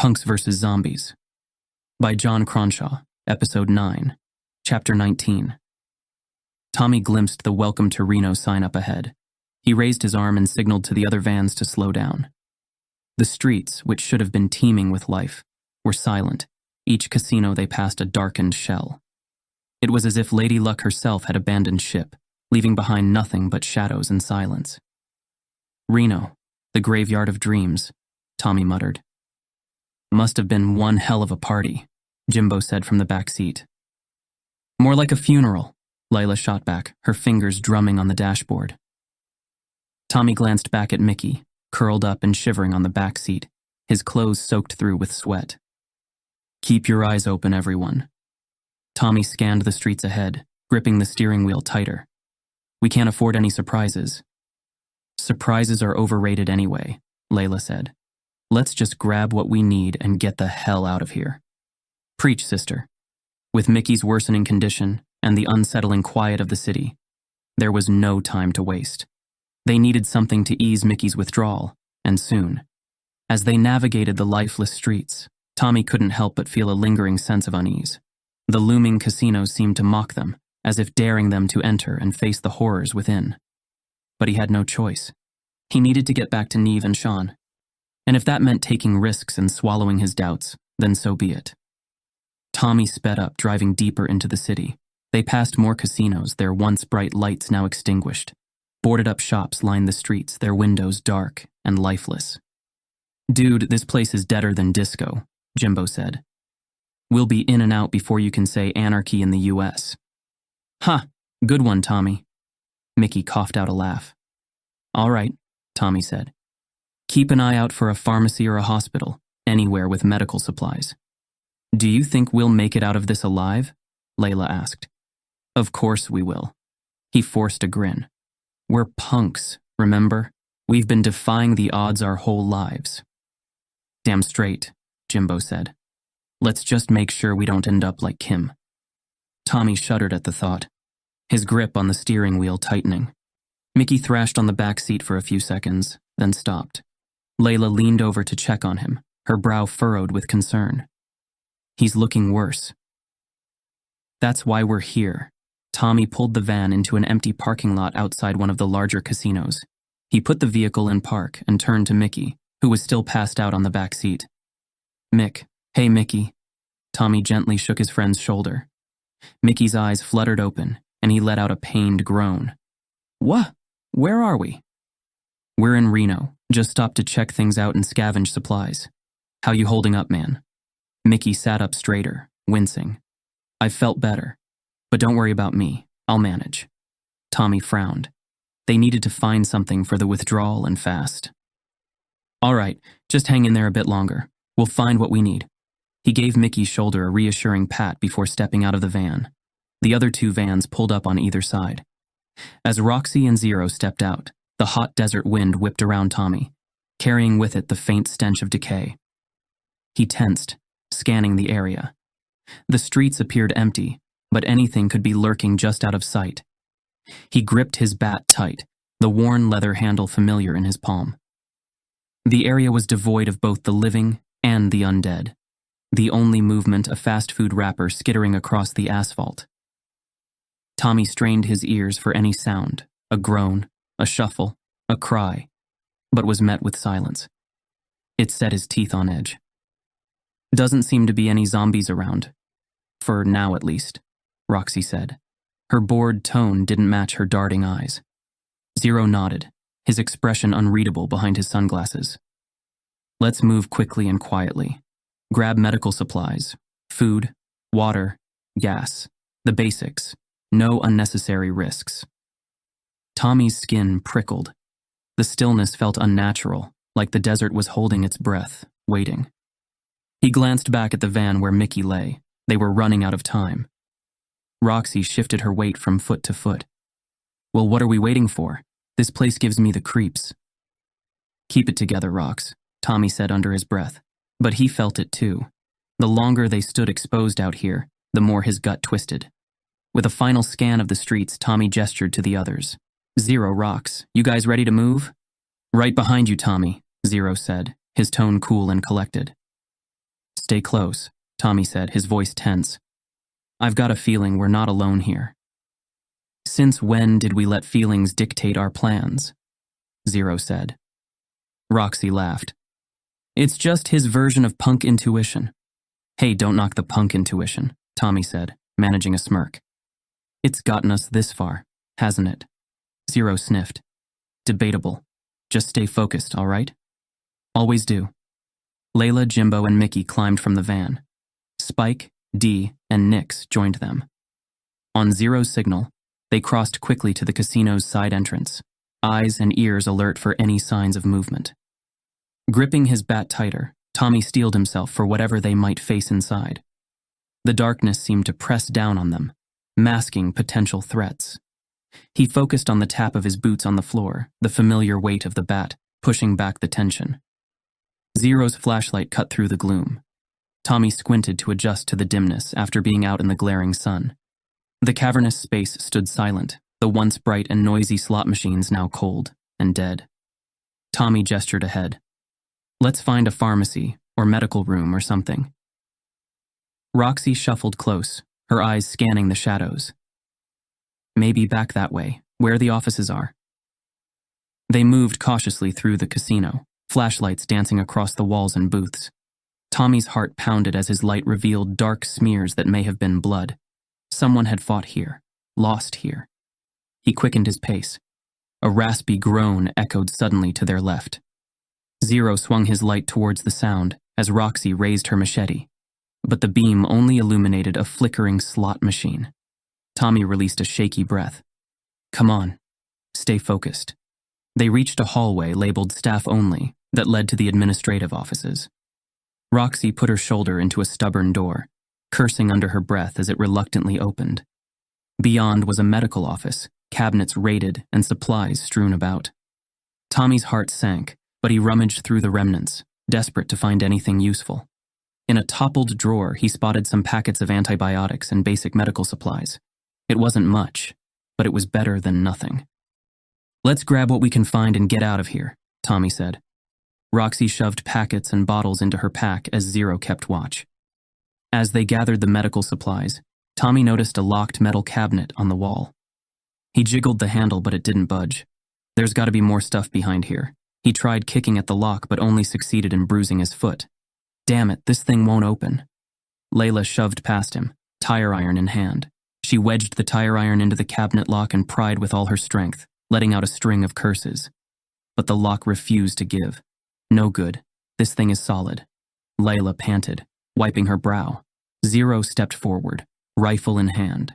Punks vs. Zombies by John Cronshaw, Episode 9, Chapter 19. Tommy glimpsed the Welcome to Reno sign up ahead. He raised his arm and signaled to the other vans to slow down. The streets, which should have been teeming with life, were silent. Each casino they passed a darkened shell. It was as if Lady Luck herself had abandoned ship, leaving behind nothing but shadows and silence. Reno, the graveyard of dreams, Tommy muttered. Must have been one hell of a party, Jimbo said from the back seat. More like a funeral, Layla shot back, her fingers drumming on the dashboard. Tommy glanced back at Micky, curled up and shivering on the back seat, his clothes soaked through with sweat. Keep your eyes open, everyone. Tommy scanned the streets ahead, gripping the steering wheel tighter. We can't afford any surprises. Surprises are overrated anyway, Layla said. Let's just grab what we need and get the hell out of here. Preach, sister. With Micky's worsening condition and the unsettling quiet of the city, there was no time to waste. They needed something to ease Micky's withdrawal, and soon. As they navigated the lifeless streets, Tommy couldn't help but feel a lingering sense of unease. The looming casinos seemed to mock them, as if daring them to enter and face the horrors within. But he had no choice. He needed to get back to Neve and Sean. And if that meant taking risks and swallowing his doubts, then so be it. Tommy sped up, driving deeper into the city. They passed more casinos, their once bright lights now extinguished. Boarded-up shops lined the streets, their windows dark and lifeless. Dude, this place is deader than disco, Jimbo said. We'll be in and out before you can say anarchy in the U.S. Ha, good one, Tommy. Micky coughed out a laugh. All right, Tommy said. Keep an eye out for a pharmacy or a hospital, anywhere with medical supplies. Do you think we'll make it out of this alive? Layla asked. Of course we will. He forced a grin. We're punks, remember? We've been defying the odds our whole lives. Damn straight, Jimbo said. Let's just make sure we don't end up like Kim. Tommy shuddered at the thought, his grip on the steering wheel tightening. Micky thrashed on the back seat for a few seconds, then stopped. Layla leaned over to check on him, her brow furrowed with concern. He's looking worse. That's why we're here. Tommy pulled the van into an empty parking lot outside one of the larger casinos. He put the vehicle in park and turned to Micky, who was still passed out on the back seat. Mick, hey Micky. Tommy gently shook his friend's shoulder. Micky's eyes fluttered open, and he let out a pained groan. What? Where are we? We're in Reno. Just stopped to check things out and scavenge supplies. How you holding up, man? Micky sat up straighter, wincing. I felt better. But don't worry about me. I'll manage. Tommy frowned. They needed to find something for the withdrawal and fast. All right, just hang in there a bit longer. We'll find what we need. He gave Micky's shoulder a reassuring pat before stepping out of the van. The other two vans pulled up on either side. As Roxy and Zero stepped out, the hot desert wind whipped around Tommy, carrying with it the faint stench of decay. He tensed, scanning the area. The streets appeared empty, but anything could be lurking just out of sight. He gripped his bat tight, the worn leather handle familiar in his palm. The area was devoid of both the living and the undead. The only movement a fast food wrapper skittering across the asphalt. Tommy strained his ears for any sound, a groan, a shuffle, a cry, but was met with silence. It set his teeth on edge. Doesn't seem to be any zombies around. For now, at least, Roxy said. Her bored tone didn't match her darting eyes. Zero nodded, his expression unreadable behind his sunglasses. Let's move quickly and quietly. Grab medical supplies, food, water, gas, the basics. No unnecessary risks. Tommy's skin prickled. The stillness felt unnatural, like the desert was holding its breath, waiting. He glanced back at the van where Micky lay. They were running out of time. Roxy shifted her weight from foot to foot. Well, what are we waiting for? This place gives me the creeps. Keep it together, Rox, Tommy said under his breath. But he felt it too. The longer they stood exposed out here, the more his gut twisted. With a final scan of the streets, Tommy gestured to the others. Zero, Rox, you guys ready to move? Right behind you, Tommy, Zero said, his tone cool and collected. Stay close, Tommy said, his voice tense. I've got a feeling we're not alone here. Since when did we let feelings dictate our plans? Zero said. Roxy laughed. It's just his version of punk intuition. Hey, don't knock the punk intuition, Tommy said, managing a smirk. It's gotten us this far, hasn't it? Zero sniffed. Debatable. Just stay focused, all right? Always do. Layla, Jimbo, and Micky climbed from the van. Spike, Dee, and Nix joined them. On Zero's signal, they crossed quickly to the casino's side entrance, eyes and ears alert for any signs of movement. Gripping his bat tighter, Tommy steeled himself for whatever they might face inside. The darkness seemed to press down on them, masking potential threats. He focused on the tap of his boots on the floor, the familiar weight of the bat, pushing back the tension. Zero's flashlight cut through the gloom. Tommy squinted to adjust to the dimness after being out in the glaring sun. The cavernous space stood silent, the once bright and noisy slot machines now cold and dead. Tommy gestured ahead. Let's find a pharmacy or medical room or something. Roxy shuffled close, her eyes scanning the shadows. Maybe back that way, where the offices are. They moved cautiously through the casino, flashlights dancing across the walls and booths. Tommy's heart pounded as his light revealed dark smears that may have been blood. Someone had fought here, lost here. He quickened his pace. A raspy groan echoed suddenly to their left. Zero swung his light towards the sound as Roxy raised her machete, but the beam only illuminated a flickering slot machine. Tommy released a shaky breath. Come on, stay focused. They reached a hallway labeled staff only that led to the administrative offices. Roxy put her shoulder into a stubborn door, cursing under her breath as it reluctantly opened. Beyond was a medical office, cabinets raided and supplies strewn about. Tommy's heart sank, but he rummaged through the remnants, desperate to find anything useful. In a toppled drawer, he spotted some packets of antibiotics and basic medical supplies. It wasn't much, but it was better than nothing. Let's grab what we can find and get out of here, Tommy said. Roxy shoved packets and bottles into her pack as Zero kept watch. As they gathered the medical supplies, Tommy noticed a locked metal cabinet on the wall. He jiggled the handle, but it didn't budge. There's got to be more stuff behind here. He tried kicking at the lock, but only succeeded in bruising his foot. Damn it, this thing won't open. Layla shoved past him, tire iron in hand. She wedged the tire iron into the cabinet lock and pried with all her strength, letting out a string of curses. But the lock refused to give. No good. This thing is solid. Layla panted, wiping her brow. Zero stepped forward, rifle in hand.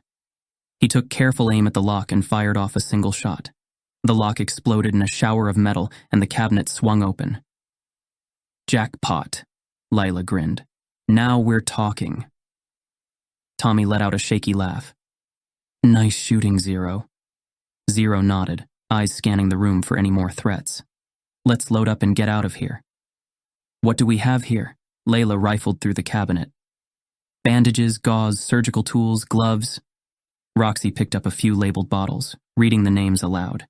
He took careful aim at the lock and fired off a single shot. The lock exploded in a shower of metal and the cabinet swung open. Jackpot, Layla grinned. Now we're talking. Tommy let out a shaky laugh. Nice shooting, Zero. Zero nodded, eyes scanning the room for any more threats. Let's load up and get out of here. What do we have here? Layla rifled through the cabinet. Bandages, gauze, surgical tools, gloves. Roxy picked up a few labeled bottles, reading the names aloud.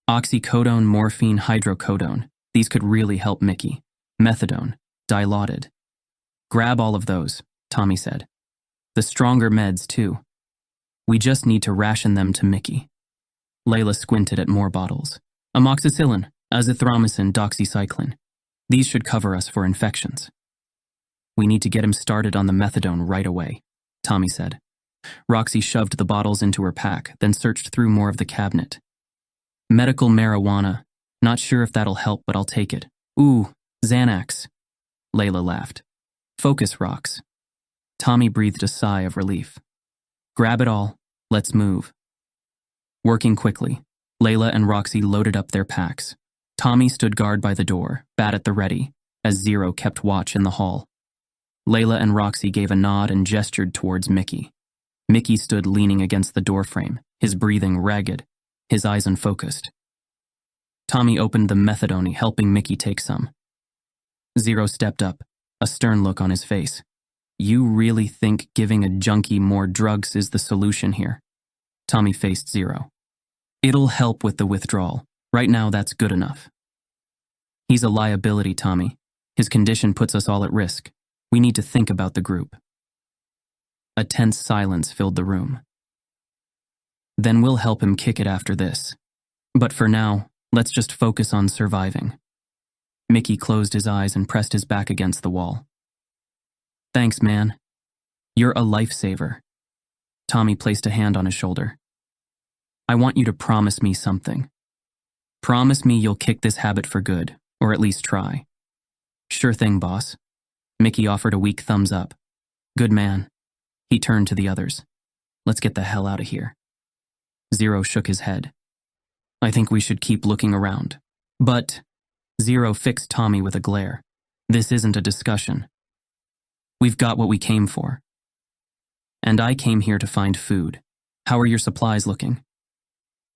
Oxycodone, morphine, hydrocodone. These could really help Micky. Methadone, Dilaudid. Grab all of those, Tommy said. The stronger meds, too. We just need to ration them to Micky. Layla squinted at more bottles. Amoxicillin, azithromycin, doxycycline. These should cover us for infections. We need to get him started on the methadone right away, Tommy said. Roxy shoved the bottles into her pack, then searched through more of the cabinet. Medical marijuana. Not sure if that'll help, but I'll take it. Ooh, Xanax. Layla laughed. Focus, Rox. Tommy breathed a sigh of relief. Grab it all. Let's move. Working quickly, Layla and Roxy loaded up their packs. Tommy stood guard by the door, bat at the ready, as Zero kept watch in the hall. Layla and Roxy gave a nod and gestured towards Micky. Micky stood leaning against the doorframe, his breathing ragged, his eyes unfocused. Tommy opened the methadone, helping Micky take some. Zero stepped up, a stern look on his face. You really think giving a junkie more drugs is the solution here? Tommy faced Zero. It'll help with the withdrawal. Right now, that's good enough. He's a liability, Tommy. His condition puts us all at risk. We need to think about the group. A tense silence filled the room. Then we'll help him kick it after this. But for now, let's just focus on surviving. Micky closed his eyes and pressed his back against the wall. Thanks, man. You're a lifesaver. Tommy placed a hand on his shoulder. I want you to promise me something. Promise me you'll kick this habit for good, or at least try. Sure thing, boss. Micky offered a weak thumbs up. Good man. He turned to the others. Let's get the hell out of here. Zero shook his head. I think we should keep looking around. But Zero fixed Tommy with a glare. This isn't a discussion. We've got what we came for. And I came here to find food. How are your supplies looking?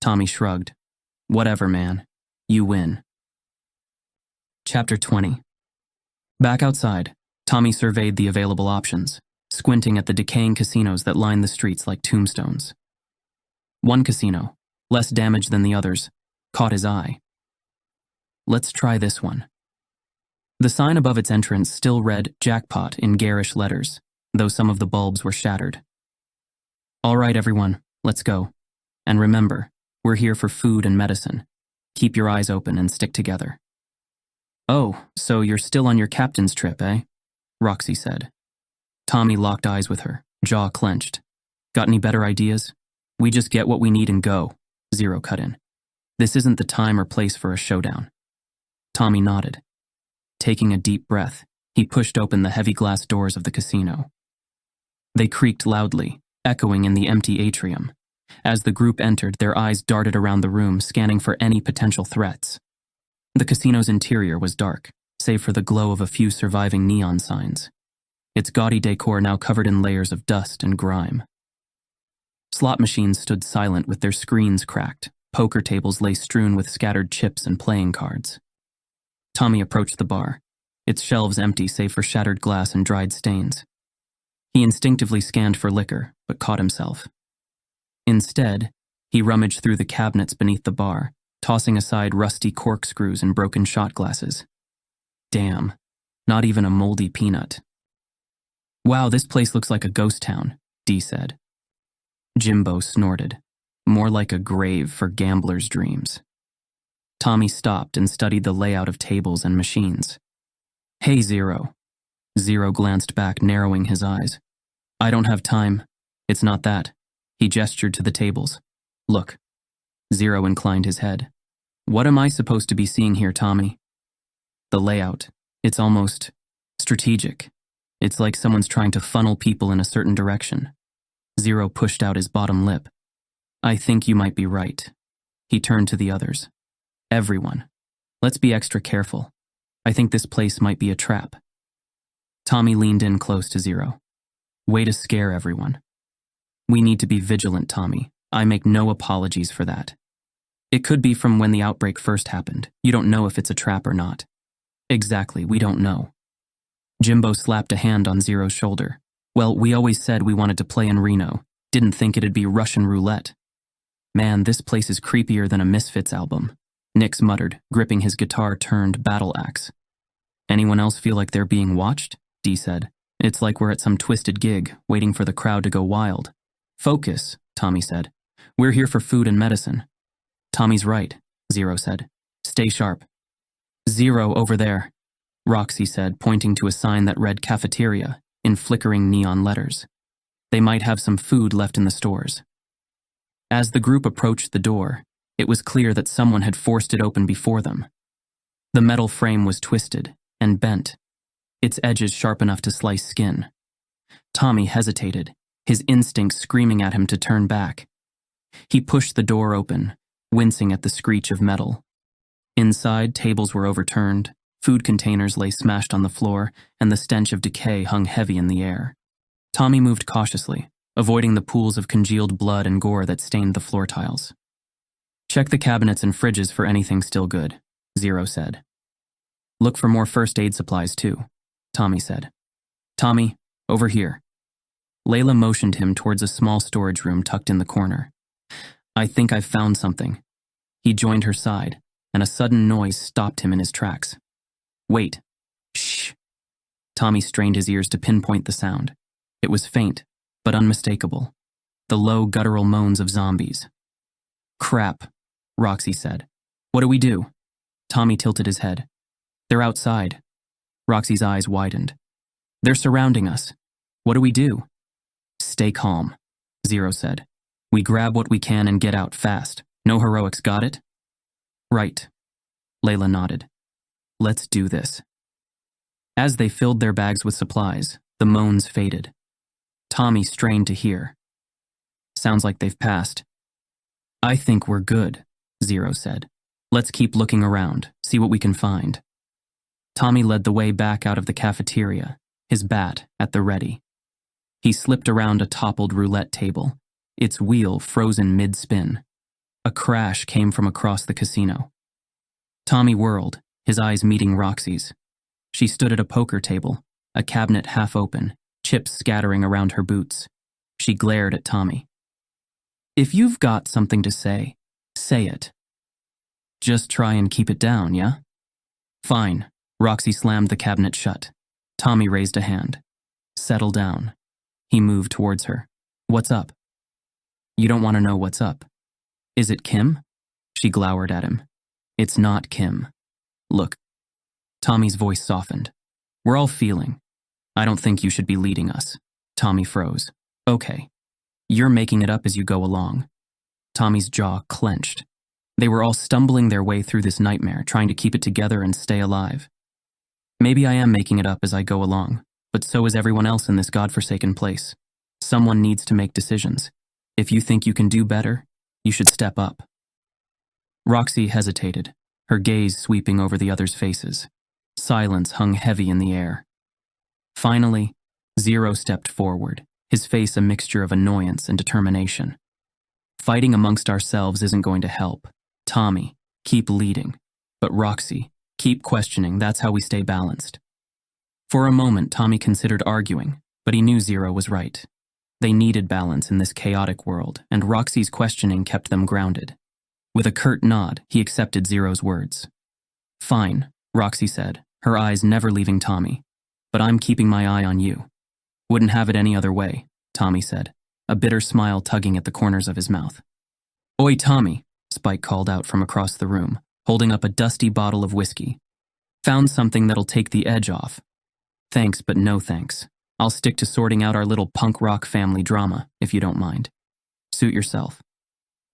Tommy shrugged. Whatever, man. You win. Chapter 20. Back outside, Tommy surveyed the available options, squinting at the decaying casinos that lined the streets like tombstones. One casino, less damaged than the others, caught his eye. Let's try this one. The sign above its entrance still read Jackpot in garish letters, though some of the bulbs were shattered. All right, everyone, let's go. And remember, we're here for food and medicine. Keep your eyes open and stick together. Oh, so you're still on your captain's trip, eh? Roxy said. Tommy locked eyes with her, jaw clenched. Got any better ideas? We just get what we need and go, Zero cut in. This isn't the time or place for a showdown. Tommy nodded. Taking a deep breath, he pushed open the heavy glass doors of the casino. They creaked loudly, echoing in the empty atrium. As the group entered, their eyes darted around the room, scanning for any potential threats. The casino's interior was dark, save for the glow of a few surviving neon signs. Its gaudy decor now covered in layers of dust and grime. Slot machines stood silent with their screens cracked. Poker tables lay strewn with scattered chips and playing cards. Tommy approached the bar, its shelves empty save for shattered glass and dried stains. He instinctively scanned for liquor, but caught himself. Instead, he rummaged through the cabinets beneath the bar, tossing aside rusty corkscrews and broken shot glasses. Damn, not even a moldy peanut. Wow, this place looks like a ghost town, Dee said. Jimbo snorted, more like a grave for gamblers' dreams. Tommy stopped and studied the layout of tables and machines. Hey, Zero. Zero glanced back, narrowing his eyes. I don't have time. It's not that. He gestured to the tables. Look. Zero inclined his head. What am I supposed to be seeing here, Tommy? The layout. It's almost strategic. It's like someone's trying to funnel people in a certain direction. Zero pushed out his bottom lip. I think you might be right. He turned to the others. Everyone. Let's be extra careful. I think this place might be a trap. Tommy leaned in close to Zero. Way to scare everyone. We need to be vigilant, Tommy. I make no apologies for that. It could be from when the outbreak first happened. You don't know if it's a trap or not. Exactly, we don't know. Jimbo slapped a hand on Zero's shoulder. Well, we always said we wanted to play in Reno. Didn't think it'd be Russian roulette. Man, this place is creepier than a Misfits album. Nix muttered, gripping his guitar-turned battle axe. Anyone else feel like they're being watched? Dee said. It's like we're at some twisted gig, waiting for the crowd to go wild. Focus, Tommy said. We're here for food and medicine. Tommy's right, Zero said. Stay sharp. Zero over there, Roxy said, pointing to a sign that read cafeteria in flickering neon letters. They might have some food left in the stores. As the group approached the door, it was clear that someone had forced it open before them. The metal frame was twisted and bent, its edges sharp enough to slice skin. Tommy hesitated, his instincts screaming at him to turn back. He pushed the door open, wincing at the screech of metal. Inside, tables were overturned, food containers lay smashed on the floor, and the stench of decay hung heavy in the air. Tommy moved cautiously, avoiding the pools of congealed blood and gore that stained the floor tiles. Check the cabinets and fridges for anything still good, Zero said. Look for more first aid supplies too, Tommy said. Tommy, over here. Layla motioned him towards a small storage room tucked in the corner. I think I've found something. He joined her side, and a sudden noise stopped him in his tracks. Wait. Shh. Tommy strained his ears to pinpoint the sound. It was faint, but unmistakable. The low, guttural moans of zombies. Crap, Roxy said. What do we do? Tommy tilted his head. They're outside. Roxy's eyes widened. They're surrounding us. What do we do? Stay calm, Zero said. We grab what we can and get out fast. No heroics, got it? Right. Layla nodded. Let's do this. As they filled their bags with supplies, the moans faded. Tommy strained to hear. Sounds like they've passed. I think we're good, Zero said. Let's keep looking around, see what we can find. Tommy led the way back out of the cafeteria, his bat at the ready. He slipped around a toppled roulette table, its wheel frozen mid-spin. A crash came from across the casino. Tommy whirled, his eyes meeting Roxy's. She stood at a poker table, a cabinet half open, chips scattering around her boots. She glared at Tommy. If you've got something to say it. Just try and keep it down, yeah? Fine. Roxy slammed the cabinet shut. Tommy raised a hand. Settle down. He moved towards her. What's up? You don't want to know what's up. Is it Kim? She glowered at him. It's not Kim. Look. Tommy's voice softened. We're all feeling. I don't think you should be leading us. Tommy froze. Okay. You're making it up as you go along. Tommy's jaw clenched. They were all stumbling their way through this nightmare, trying to keep it together and stay alive. Maybe I am making it up as I go along, but so is everyone else in this godforsaken place. Someone needs to make decisions. If you think you can do better, you should step up. Roxy hesitated, her gaze sweeping over the others' faces. Silence hung heavy in the air. Finally, Zero stepped forward, his face a mixture of annoyance and determination. Fighting amongst ourselves isn't going to help. Tommy, keep leading. But Roxy, keep questioning, that's how we stay balanced. For a moment, Tommy considered arguing, but he knew Zero was right. They needed balance in this chaotic world, and Roxy's questioning kept them grounded. With a curt nod, he accepted Zero's words. Fine, Roxy said, her eyes never leaving Tommy. But I'm keeping my eye on you. Wouldn't have it any other way, Tommy said, a bitter smile tugging at the corners of his mouth. Oi, Tommy, Spike called out from across the room, holding up a dusty bottle of whiskey. Found something that'll take the edge off. Thanks, but no thanks. I'll stick to sorting out our little punk rock family drama, if you don't mind. Suit yourself.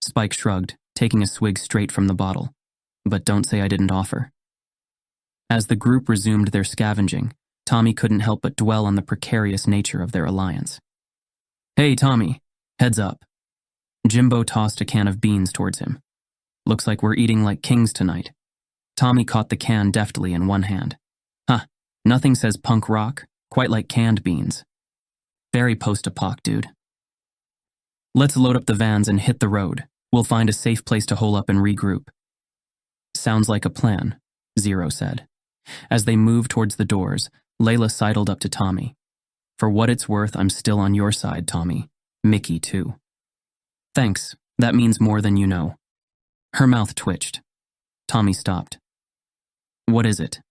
Spike shrugged, taking a swig straight from the bottle. But don't say I didn't offer. As the group resumed their scavenging, Tommy couldn't help but dwell on the precarious nature of their alliance. Hey, Tommy, heads up. Jimbo tossed a can of beans towards him. Looks like we're eating like kings tonight. Tommy caught the can deftly in one hand. Huh, nothing says punk rock, quite like canned beans. Very post-apoc, dude. Let's load up the vans and hit the road. We'll find a safe place to hole up and regroup. Sounds like a plan, Zero said. As they moved towards the doors, Layla sidled up to Tommy. For what it's worth, I'm still on your side, Tommy. Micky, too. Thanks, that means more than you know. Her mouth twitched. Tommy stopped. What is it?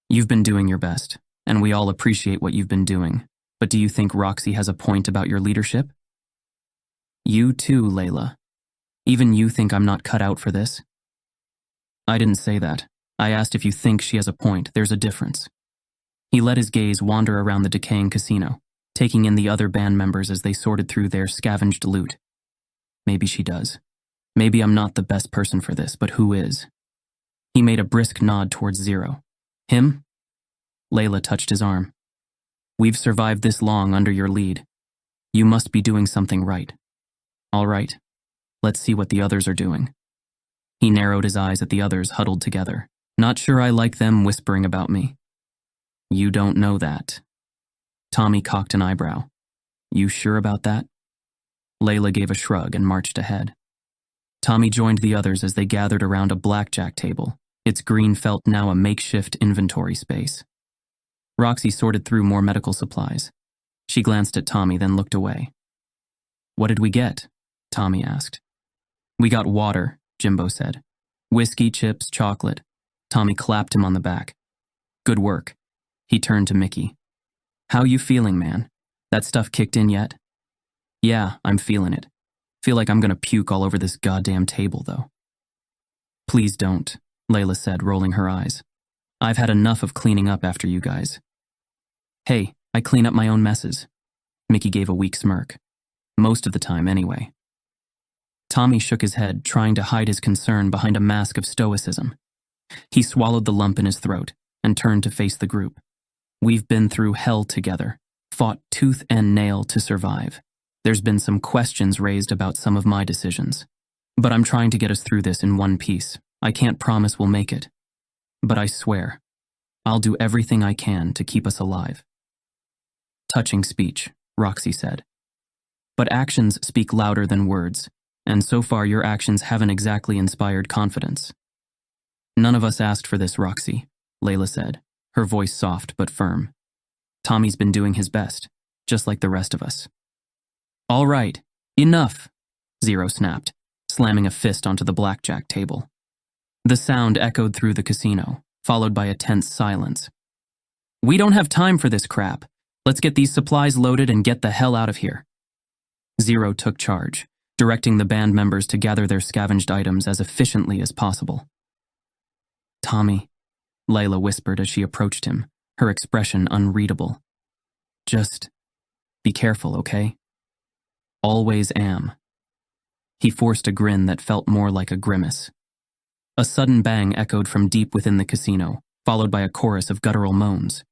You've been doing your best, and we all appreciate what you've been doing. But do you think Roxy has a point about your leadership? You too, Layla. Even you think I'm not cut out for this? I didn't say that. I asked if you think she has a point. There's a difference. He let his gaze wander around the decaying casino, taking in the other band members as they sorted through their scavenged loot. Maybe she does. Maybe I'm not the best person for this, but who is? He made a brisk nod towards Zero. Him? Layla touched his arm. We've survived this long under your lead. You must be doing something right. All right. Let's see what the others are doing. He narrowed his eyes at the others huddled together. Not sure I like them whispering about me. You don't know that. Tommy cocked an eyebrow. You sure about that? Layla gave a shrug and marched ahead. Tommy joined the others as they gathered around a blackjack table, its green felt now a makeshift inventory space. Roxy sorted through more medical supplies. She glanced at Tommy, then looked away. What did we get? Tommy asked. We got water, Jimbo said. Whiskey, chips, chocolate. Tommy clapped him on the back. Good work. He turned to Micky. How you feeling, man? That stuff kicked in yet? Yeah, I'm feeling it. Feel like I'm gonna puke all over this goddamn table, though. Please don't, Layla said, rolling her eyes. I've had enough of cleaning up after you guys. Hey, I clean up my own messes. Micky gave a weak smirk. Most of the time, anyway. Tommy shook his head, trying to hide his concern behind a mask of stoicism. He swallowed the lump in his throat and turned to face the group. We've been through hell together, fought tooth and nail to survive. There's been some questions raised about some of my decisions. But I'm trying to get us through this in one piece. I can't promise we'll make it. But I swear, I'll do everything I can to keep us alive. Touching speech, Roxy said. But actions speak louder than words, and so far your actions haven't exactly inspired confidence. None of us asked for this, Roxy, Layla said, her voice soft but firm. Tommy's been doing his best, just like the rest of us. All right, enough, Zero snapped, slamming a fist onto the blackjack table. The sound echoed through the casino, followed by a tense silence. We don't have time for this crap. Let's get these supplies loaded and get the hell out of here. Zero took charge, directing the band members to gather their scavenged items as efficiently as possible. Tommy, Layla whispered as she approached him, her expression unreadable. Just be careful, okay? Always am. He forced a grin that felt more like a grimace. A sudden bang echoed from deep within the casino, followed by a chorus of guttural moans.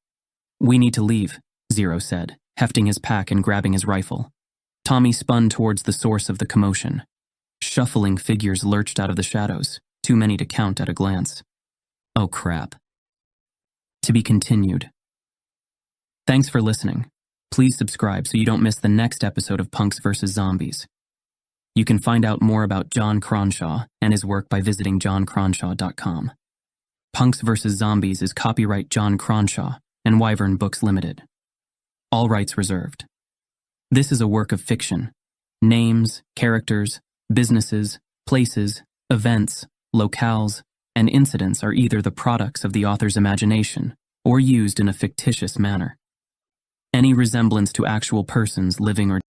We need to leave, Zero said, hefting his pack and grabbing his rifle. Tommy spun towards the source of the commotion. Shuffling figures lurched out of the shadows, too many to count at a glance. Oh crap. To be continued. Thanks for listening. Please subscribe so you don't miss the next episode of Punks vs. Zombies. You can find out more about John Cronshaw and his work by visiting johncronshaw.com. Punks vs. Zombies is copyright John Cronshaw and Wyvern Books Limited. All rights reserved. This is a work of fiction. Names, characters, businesses, places, events, locales, and incidents are either the products of the author's imagination or used in a fictitious manner. Any resemblance to actual persons living or